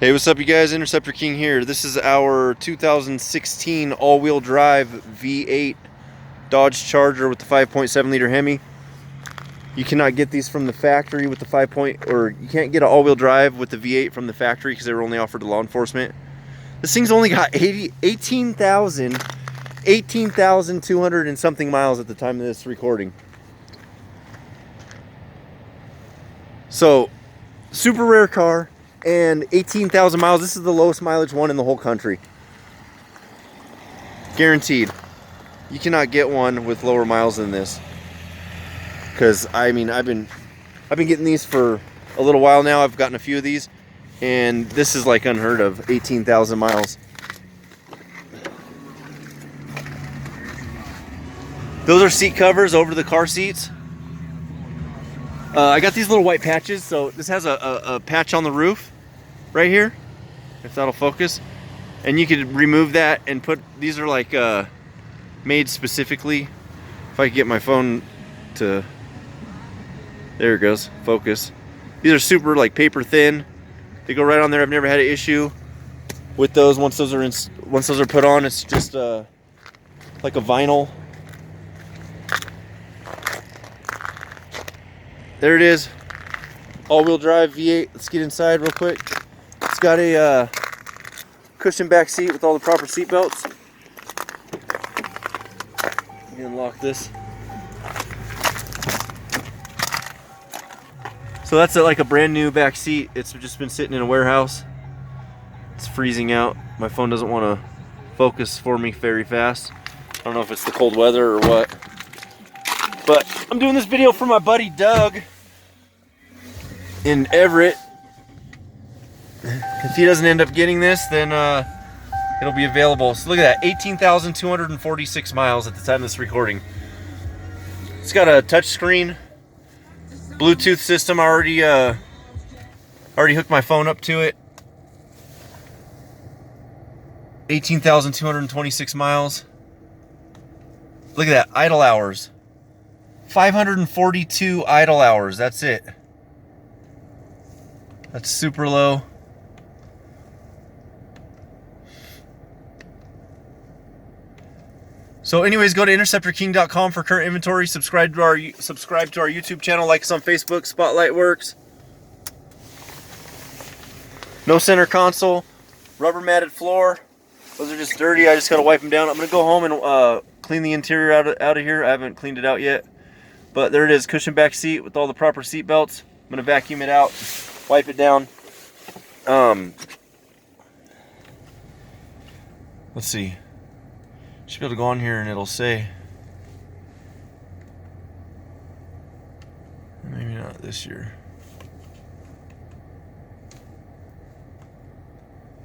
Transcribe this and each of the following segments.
Hey, what's up you guys? Interceptor King here. This is our 2016 all-wheel drive V8 Dodge Charger with the 5.7 liter Hemi. You cannot get these from the factory with the you can't get an all-wheel drive with the V8 from the factory because they were only offered to law enforcement. This thing's only got 18,200 and something miles at the time of this recording. So, super rare car. And 18,000 miles. This is the lowest mileage one in the whole country. Guaranteed. You cannot get one with lower miles than this. Because I mean, I've been getting these for a little while now. I've gotten a few of these, and this is like unheard of. 18,000 miles. Those are seat covers over the car seats. I got these little white patches. So this has a patch on the roof right here, if that'll focus, and you could remove that and put, these are like made specifically, if I could get my phone to, there it goes, focus. These are super like paper thin. They go right on there. I've never had an issue with those. Once those are put on, it's just like a vinyl. There it is, all-wheel drive V8. Let's get inside real quick. It's got a cushion back seat with all the proper seat belts. Let me unlock this. So that's like a brand new back seat. It's just been sitting in a warehouse. It's freezing out. My phone doesn't want to focus for me very fast. I don't know if it's the cold weather or what. But I'm doing this video for my buddy Doug in Everett. If he doesn't end up getting this, then it'll be available. So look at that, 18,246 miles at the time of this recording. It's got a touch screen, Bluetooth system. I already hooked my phone up to it. 18,226 miles. Look at that, idle hours. 542 idle hours, that's it. That's super low. So anyways, go to interceptorking.com for current inventory. Subscribe to our YouTube channel. Like us on Facebook. Spotlight works. No center console. Rubber matted floor. Those are just dirty. I just got to wipe them down. I'm going to go home and clean the interior out of here. I haven't cleaned it out yet. But there it is. Cushion back seat with all the proper seat belts. I'm going to vacuum it out. Wipe it down. Let's see. Should be able to go on here and it'll say, maybe not this year.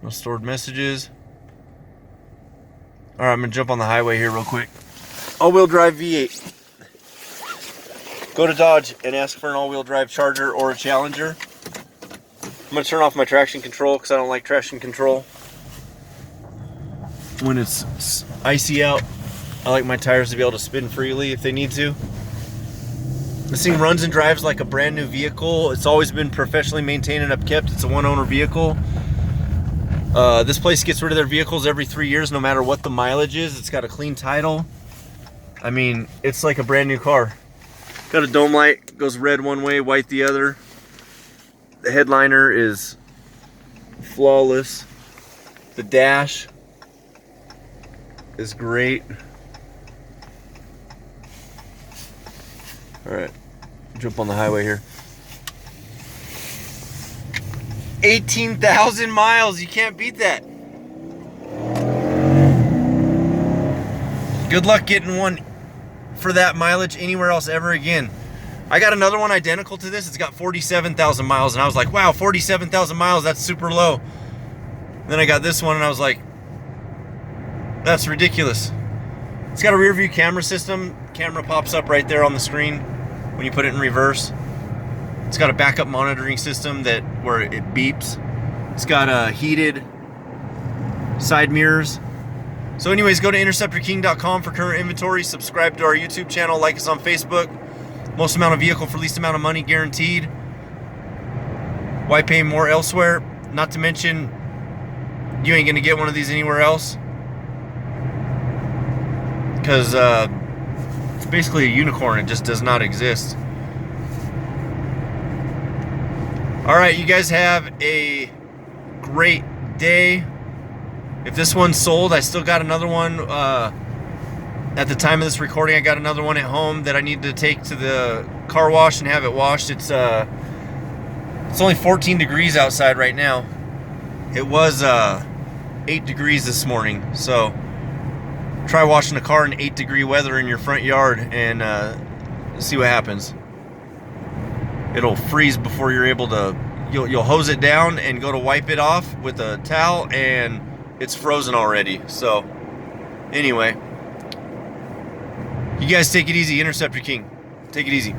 No stored messages. All right, I'm gonna jump on the highway here real quick. All-wheel drive V8. Go to Dodge and ask for an all-wheel drive Charger or a Challenger. I'm gonna turn off my traction control because I don't like traction control when it's icy out. I like my tires to be able to spin freely if they need to. This thing runs and drives like a brand new vehicle. It's always been professionally maintained and upkept. It's a one-owner vehicle. This place gets rid of their vehicles every 3 years, no matter what the mileage is. It's got a clean title. I mean, it's like a brand new car. Got a dome light, goes red one way, white the other. The headliner is flawless. The dash is great. All right, jump on the highway here. 18,000 miles, you can't beat that. Good luck getting one for that mileage anywhere else ever again. I got another one identical to this. It's got 47,000 miles, and I was like, wow, 47,000 miles, that's super low. Then I got this one, and I was like, that's ridiculous. It's got a rear view camera system. Camera pops up right there on the screen when you put it in reverse. It's got a backup monitoring system where it beeps. It's got heated side mirrors. So anyways, go to interceptorking.com for current inventory. Subscribe to our YouTube channel. Like us on Facebook. Most amount of vehicle for least amount of money guaranteed. Why pay more elsewhere? Not to mention, you ain't gonna get one of these anywhere else, because it's basically a unicorn. It just does not exist. All right, you guys have a great day. If this one's sold, I still got another one. At the time of this recording, I got another one at home that I need to take to the car wash and have it washed. It's only 14 degrees outside right now. It was 8 degrees this morning. So try washing a car in 8-degree weather in your front yard and see what happens. It'll freeze before you're able to. You'll hose it down and go to wipe it off with a towel, and it's frozen already. So anyway, you guys take it easy. Interceptor King, take it easy.